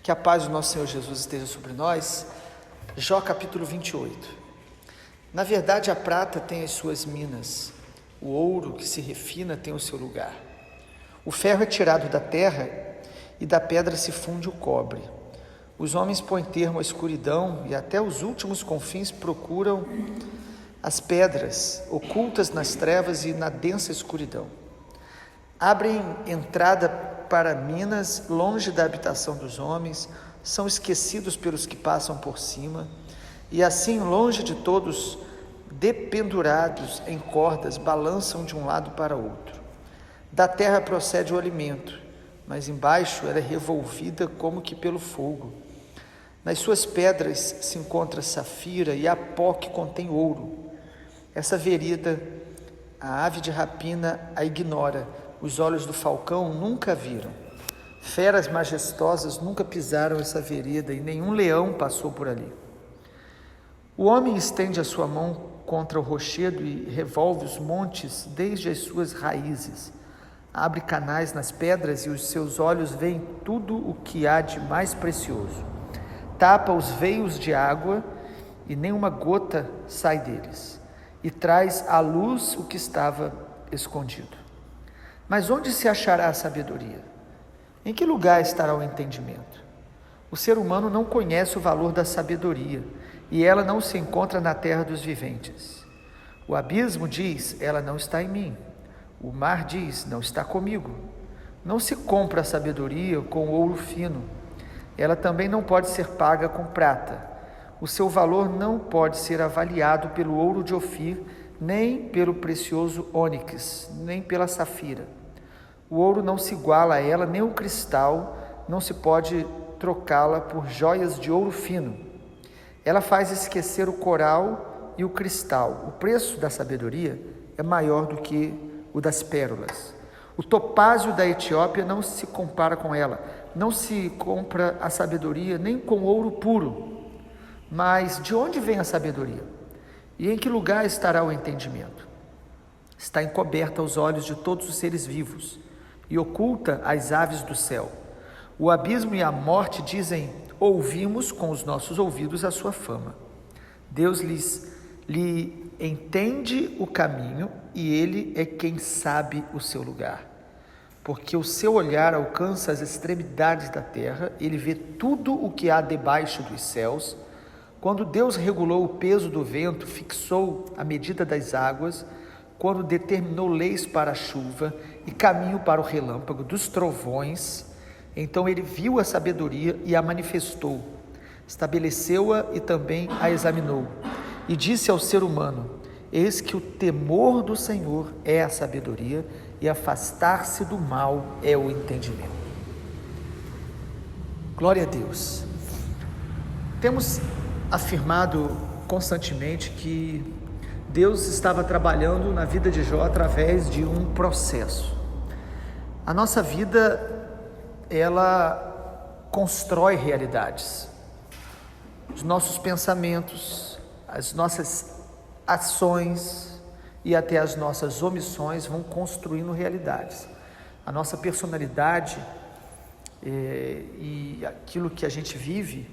Que a paz do nosso Senhor Jesus esteja sobre nós. Jó capítulo 28. Na verdade, a prata tem as suas minas, o ouro que se refina tem o seu lugar. O ferro é tirado da terra e da pedra se funde o cobre. Os homens põem termo à escuridão e até os últimos confins procuram as pedras ocultas nas trevas e na densa escuridão. Abrem entrada para minas longe da habitação dos homens, são esquecidos pelos que passam por cima, e assim, longe de todos, dependurados em cordas, balançam de um lado para outro. Da terra procede o alimento, mas embaixo ela é revolvida como que pelo fogo. Nas suas pedras se encontra safira e há pó que contém ouro. Essa vereda, a ave de rapina a ignora, os olhos do falcão nunca viram. Feras majestosas nunca pisaram essa vereda e nenhum leão passou por ali. O homem estende a sua mão contra o rochedo e revolve os montes desde as suas raízes. Abre canais nas pedras e os seus olhos veem tudo o que há de mais precioso. Tapa os veios de água e nenhuma gota sai deles. E traz à luz o que estava escondido. Mas onde se achará a sabedoria? Em que lugar estará o entendimento? O ser humano não conhece o valor da sabedoria, e ela não se encontra na terra dos viventes. O abismo diz, ela não está em mim. O mar diz, não está comigo. Não se compra a sabedoria com ouro fino. Ela também não pode ser paga com prata. O seu valor não pode ser avaliado pelo ouro de Ofir, nem pelo precioso ônix, nem pela safira. O ouro não se iguala a ela, nem o cristal, não se pode trocá-la por joias de ouro fino. Ela faz esquecer o coral e o cristal. O preço da sabedoria é maior do que o das pérolas. O topázio da Etiópia não se compara com ela. Não se compra a sabedoria nem com ouro puro. Mas de onde vem a sabedoria? E em que lugar estará o entendimento? Está encoberta aos olhos de todos os seres vivos e oculta às aves do céu. O abismo e a morte dizem, ouvimos com os nossos ouvidos a sua fama. Deus lhe entende o caminho e ele é quem sabe o seu lugar. Porque o seu olhar alcança as extremidades da terra, ele vê tudo o que há debaixo dos céus. Quando Deus regulou o peso do vento, fixou a medida das águas, quando determinou leis para a chuva e caminho para o relâmpago dos trovões, então ele viu a sabedoria e a manifestou, estabeleceu-a e também a examinou, e disse ao ser humano, eis que o temor do Senhor é a sabedoria e afastar-se do mal é o entendimento. Glória a Deus. Temos afirmado constantemente que Deus estava trabalhando na vida de Jó através de um processo. A nossa vida, ela constrói realidades. Os nossos pensamentos, as nossas ações e até as nossas omissões vão construindo realidades. A nossa personalidade e aquilo que a gente vive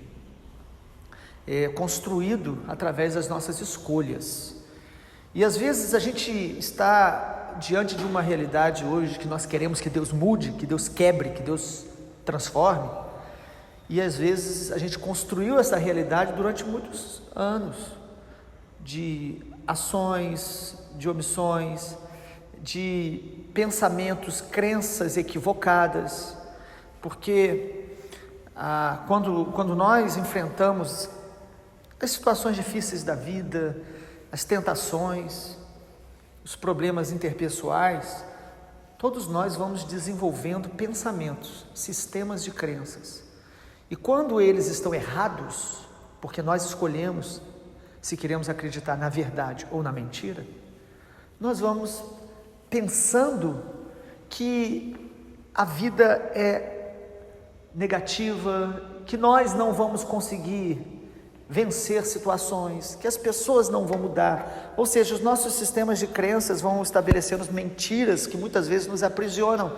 é construído através das nossas escolhas. E às vezes a gente está diante de uma realidade hoje que nós queremos que Deus mude, que Deus quebre, que Deus transforme. E às vezes a gente construiu essa realidade durante muitos anos, de ações, de omissões, de pensamentos, crenças equivocadas, porque quando nós enfrentamos as situações difíceis da vida, as tentações, os problemas interpessoais, todos nós vamos desenvolvendo pensamentos, sistemas de crenças. E quando eles estão errados, porque nós escolhemos se queremos acreditar na verdade ou na mentira, nós vamos pensando que a vida é negativa, que nós não vamos conseguir vencer situações, que as pessoas não vão mudar, ou seja, os nossos sistemas de crenças vão estabelecendo mentiras que muitas vezes nos aprisionam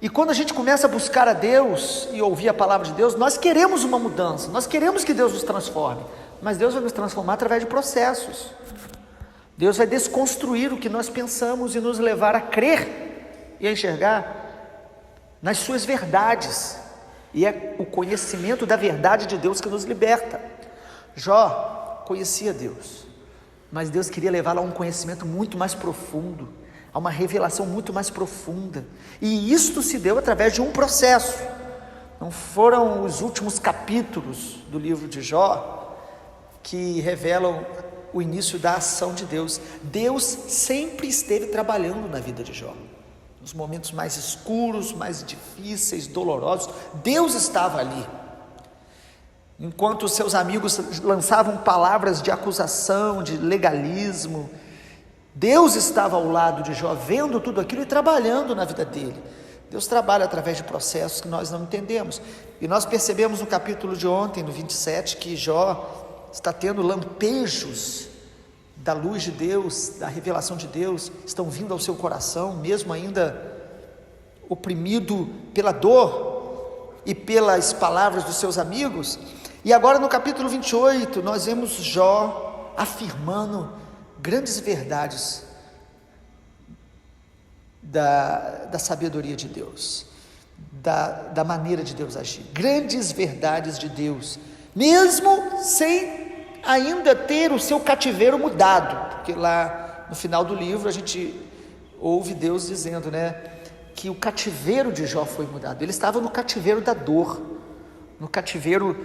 E quando a gente começa a buscar a Deus e ouvir a palavra de Deus, nós queremos uma mudança, nós queremos que Deus nos transforme, mas Deus vai nos transformar através de processos. Deus vai desconstruir o que nós pensamos e nos levar a crer e a enxergar nas suas verdades. E é o conhecimento da verdade de Deus que nos liberta. Jó conhecia Deus, mas Deus queria levá-lo a um conhecimento muito mais profundo, a uma revelação muito mais profunda, e isto se deu através de um processo. Não foram os últimos capítulos do livro de Jó que revelam o início da ação de Deus. Deus sempre esteve trabalhando na vida de Jó, nos momentos mais escuros, mais difíceis, dolorosos, Deus estava ali. Enquanto os seus amigos lançavam palavras de acusação, de legalismo, Deus estava ao lado de Jó, vendo tudo aquilo e trabalhando na vida dele. Deus trabalha através de processos que nós não entendemos. E nós percebemos no capítulo de ontem, no 27, que Jó está tendo lampejos da luz de Deus, da revelação de Deus, estão vindo ao seu coração, mesmo ainda oprimido pela dor e pelas palavras dos seus amigos. E agora no capítulo 28, nós vemos Jó afirmando grandes verdades da sabedoria de Deus, da maneira de Deus agir, grandes verdades de Deus, mesmo sem ainda ter o seu cativeiro mudado, porque lá no final do livro a gente ouve Deus dizendo, que o cativeiro de Jó foi mudado. Ele estava no cativeiro da dor, no cativeiro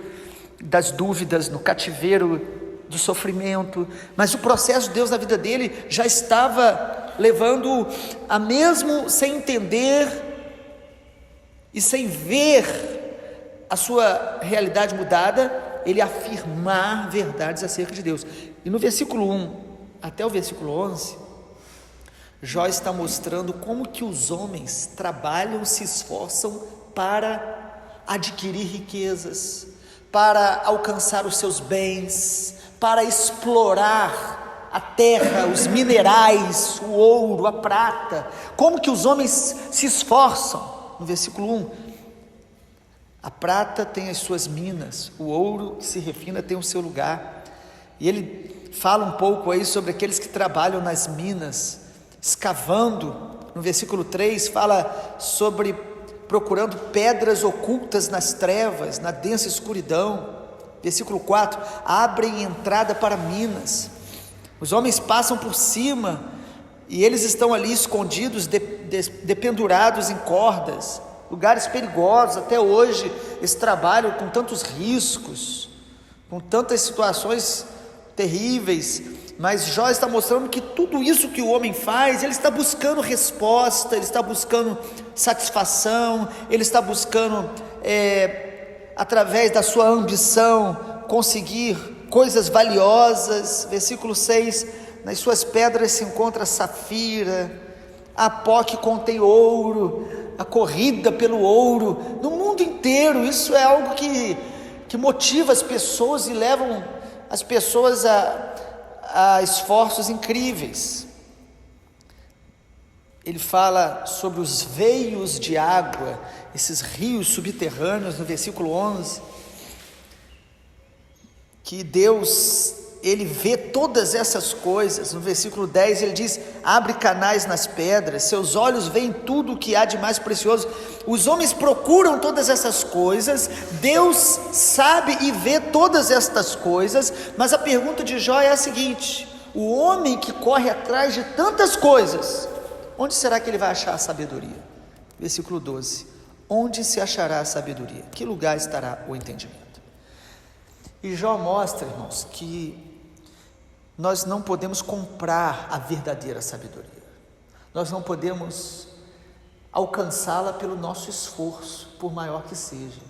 das dúvidas, no cativeiro do sofrimento, mas o processo de Deus na vida dele já estava levando a, mesmo sem entender e sem ver a sua realidade mudada, ele afirmar verdades acerca de Deus. E no versículo 1 até o versículo 11, Jó está mostrando como que os homens trabalham, se esforçam para adquirir riquezas, para alcançar os seus bens, para explorar a terra, os minerais, o ouro, a prata. Como que os homens se esforçam? No versículo 1, a prata tem as suas minas, o ouro que se refina tem o seu lugar. E ele fala um pouco aí sobre aqueles que trabalham nas minas, escavando. No versículo 3 fala sobre procurando pedras ocultas nas trevas, na densa escuridão. Versículo 4, abrem entrada para minas. Os homens passam por cima e eles estão ali escondidos, dependurados em cordas, lugares perigosos. Até hoje esse trabalho com tantos riscos, com tantas situações terríveis, mas Jó está mostrando que tudo isso que o homem faz, ele está buscando resposta, ele está buscando satisfação, ele está buscando através da sua ambição conseguir coisas valiosas. Versículo 6, nas suas pedras se encontra safira, a pó que contém ouro, a corrida pelo ouro, no mundo inteiro. Isso é algo que motiva as pessoas e levam as pessoas a esforços incríveis. Ele fala sobre os veios de água, esses rios subterrâneos, no versículo 11, que Deus, ele vê todas essas coisas. No versículo 10 ele diz, abre canais nas pedras, seus olhos veem tudo o que há de mais precioso. Os homens procuram todas essas coisas, Deus sabe e vê todas estas coisas, mas a pergunta de Jó é a seguinte: o homem que corre atrás de tantas coisas, onde será que ele vai achar a sabedoria? Versículo 12, onde se achará a sabedoria? Que lugar estará o entendimento? E Jó mostra, irmãos, que nós não podemos comprar a verdadeira sabedoria, nós não podemos alcançá-la pelo nosso esforço, por maior que seja.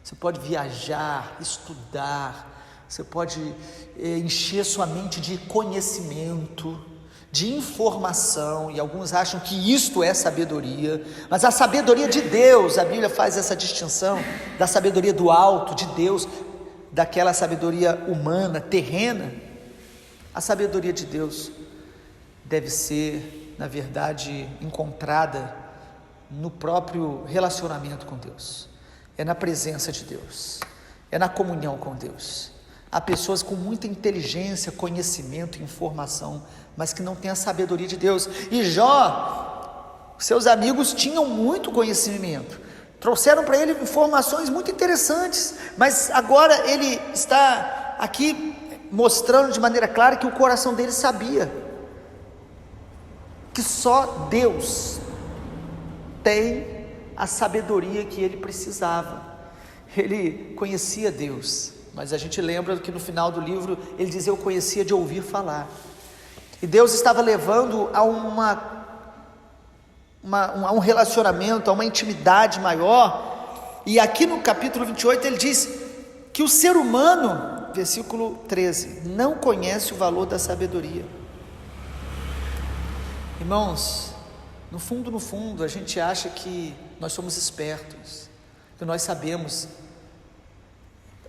Você pode viajar, estudar, você pode encher sua mente de conhecimento, de informação, e alguns acham que isto é sabedoria, mas a sabedoria de Deus, a Bíblia faz essa distinção da sabedoria do alto, de Deus, daquela sabedoria humana, terrena. A sabedoria de Deus deve ser, na verdade, encontrada no próprio relacionamento com Deus, é na presença de Deus, é na comunhão com Deus. Há pessoas com muita inteligência, conhecimento, informação, mas que não têm a sabedoria de Deus. E Jó, seus amigos tinham muito conhecimento, trouxeram para ele informações muito interessantes, mas agora ele está aqui mostrando de maneira clara que o coração dele sabia que só Deus tem a sabedoria que ele precisava. Ele conhecia Deus, mas a gente lembra que no final do livro ele diz: eu conhecia de ouvir falar. E Deus estava levando a um relacionamento, a uma intimidade maior. E aqui no capítulo 28 ele diz que o ser humano, versículo 13, não conhece o valor da sabedoria. Irmãos, no fundo, a gente acha que nós somos espertos, que nós sabemos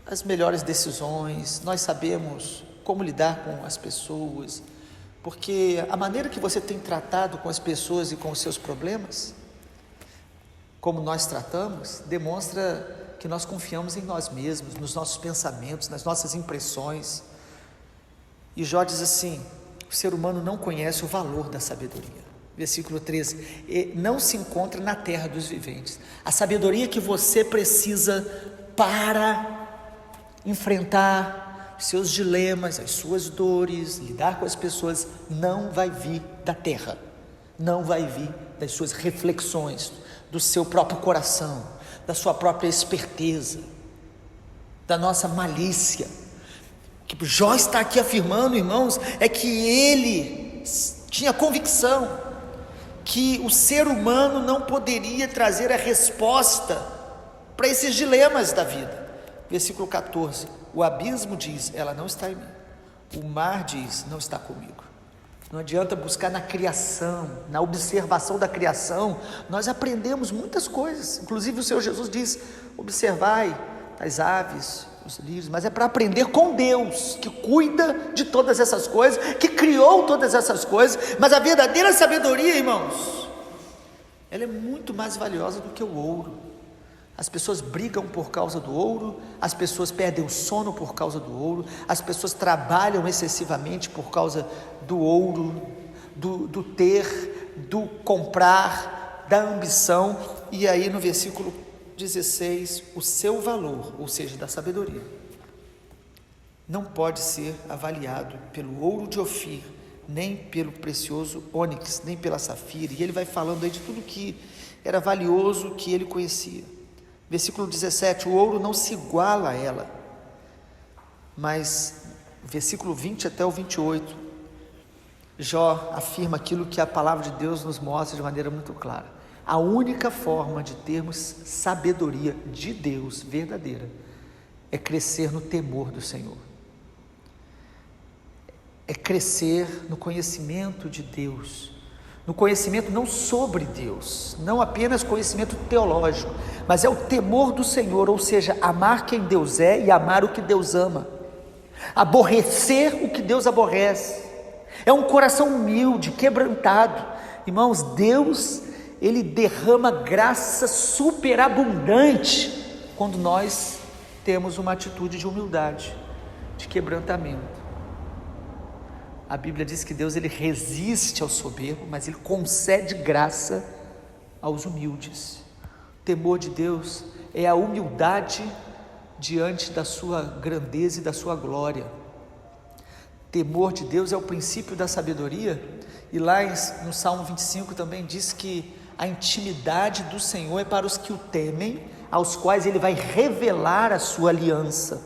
as melhores decisões, nós sabemos como lidar com as pessoas, porque a maneira que você tem tratado com as pessoas e com os seus problemas, como nós tratamos, demonstra que nós confiamos em nós mesmos, nos nossos pensamentos, nas nossas impressões. E Jó diz assim: o ser humano não conhece o valor da sabedoria. Versículo 13, não se encontra na terra dos viventes. A sabedoria que você precisa para enfrentar os seus dilemas, as suas dores, lidar com as pessoas, não vai vir da terra, não vai vir das suas reflexões, do seu próprio coração, da sua própria esperteza, da nossa malícia. O que Jó está aqui afirmando, irmãos, é que ele tinha convicção que o ser humano não poderia trazer a resposta para esses dilemas da vida. Versículo 14, o abismo diz: ela não está em mim. O mar diz: não está comigo. Não adianta buscar na criação, na observação da criação. Nós aprendemos muitas coisas, inclusive o Senhor Jesus diz: observai as aves, os lírios, mas é para aprender com Deus, que cuida de todas essas coisas, que criou todas essas coisas. Mas a verdadeira sabedoria, irmãos, ela é muito mais valiosa do que o ouro. As pessoas brigam por causa do ouro, as pessoas perdem o sono por causa do ouro, as pessoas trabalham excessivamente por causa do ouro, do ter, do comprar, da ambição. E aí no versículo 16, o seu valor, ou seja, da sabedoria, não pode ser avaliado pelo ouro de Ofir, nem pelo precioso ônix, nem pela safira. E ele vai falando aí de tudo que era valioso, que ele conhecia. Versículo 17, o ouro não se iguala a ela. Mas versículo 20 até o 28, Jó afirma aquilo que a palavra de Deus nos mostra de maneira muito clara: a única forma de termos sabedoria de Deus verdadeira é crescer no temor do Senhor, é crescer no conhecimento de Deus, no conhecimento não sobre Deus, não apenas conhecimento teológico, mas é o temor do Senhor, ou seja, amar quem Deus é e amar o que Deus ama, aborrecer o que Deus aborrece. É um coração humilde, quebrantado. Irmãos, Deus, Ele derrama graça superabundante quando nós temos uma atitude de humildade, de quebrantamento. A Bíblia diz que Deus, Ele resiste ao soberbo, mas Ele concede graça aos humildes. O temor de Deus é a humildade diante da sua grandeza e da sua glória. Temor de Deus é o princípio da sabedoria. E lá no Salmo 25 também diz que a intimidade do Senhor é para os que o temem, aos quais Ele vai revelar a sua aliança.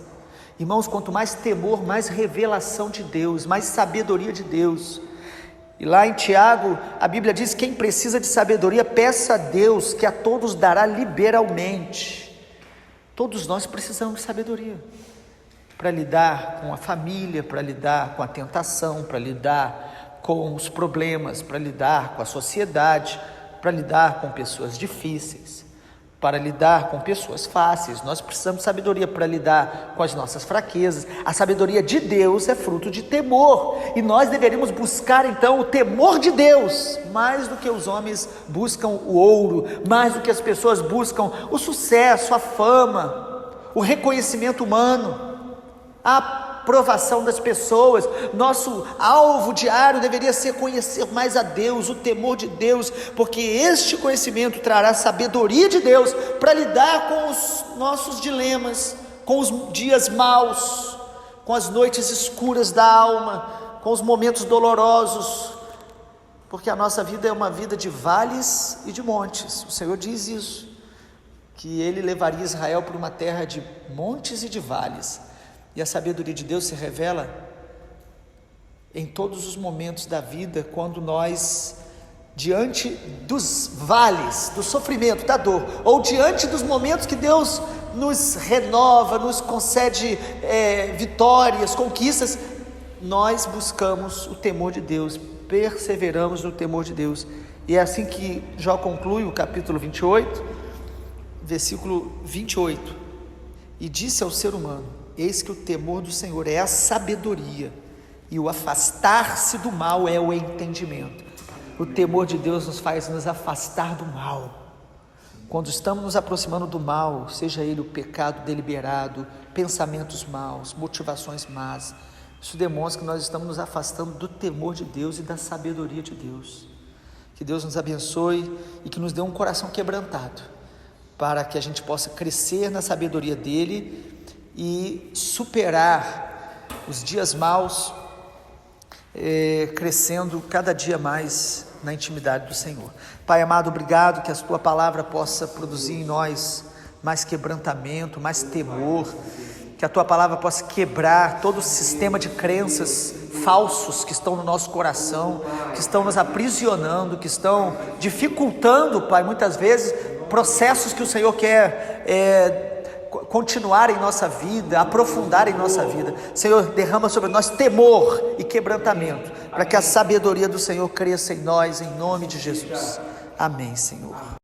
Irmãos, quanto mais temor, mais revelação de Deus, mais sabedoria de Deus. E lá em Tiago, a Bíblia diz: quem precisa de sabedoria, peça a Deus, que a todos dará liberalmente. Todos nós precisamos de sabedoria para lidar com a família, para lidar com a tentação, para lidar com os problemas, para lidar com a sociedade, para lidar com pessoas difíceis, para lidar com pessoas fáceis, nós precisamos de sabedoria para lidar com as nossas fraquezas. A sabedoria de Deus é fruto de temor, e nós deveríamos buscar então o temor de Deus, mais do que os homens buscam o ouro, mais do que as pessoas buscam o sucesso, a fama, o reconhecimento humano, a aprovação das pessoas. Nosso alvo diário deveria ser conhecer mais a Deus, o temor de Deus, porque este conhecimento trará sabedoria de Deus para lidar com os nossos dilemas, com os dias maus, com as noites escuras da alma, com os momentos dolorosos, porque a nossa vida é uma vida de vales e de montes. O Senhor diz isso, que Ele levaria Israel para uma terra de montes e de vales. E a sabedoria de Deus se revela em todos os momentos da vida, quando nós, diante dos vales, do sofrimento, da dor, ou diante dos momentos que Deus nos renova, nos concede vitórias, conquistas, nós buscamos o temor de Deus, perseveramos no temor de Deus. E é assim que Jó conclui o capítulo 28, versículo 28, e disse ao ser humano: eis que o temor do Senhor é a sabedoria, e o afastar-se do mal é o entendimento. O temor de Deus nos faz nos afastar do mal. Quando estamos nos aproximando do mal, seja ele o pecado deliberado, pensamentos maus, motivações más, isso demonstra que nós estamos nos afastando do temor de Deus e da sabedoria de Deus. Que Deus nos abençoe e que nos dê um coração quebrantado, para que a gente possa crescer na sabedoria dele e superar os dias maus, crescendo cada dia mais na intimidade do Senhor. Pai amado, obrigado, que a tua palavra possa produzir em nós mais quebrantamento, mais temor, que a tua palavra possa quebrar todo o sistema de crenças falsos que estão no nosso coração, que estão nos aprisionando, que estão dificultando, Pai, muitas vezes processos que o Senhor quer continuar em nossa vida, aprofundar em nossa vida. Senhor, derrama sobre nós temor e quebrantamento, para que a sabedoria do Senhor cresça em nós, em nome de Jesus. Amém, Senhor.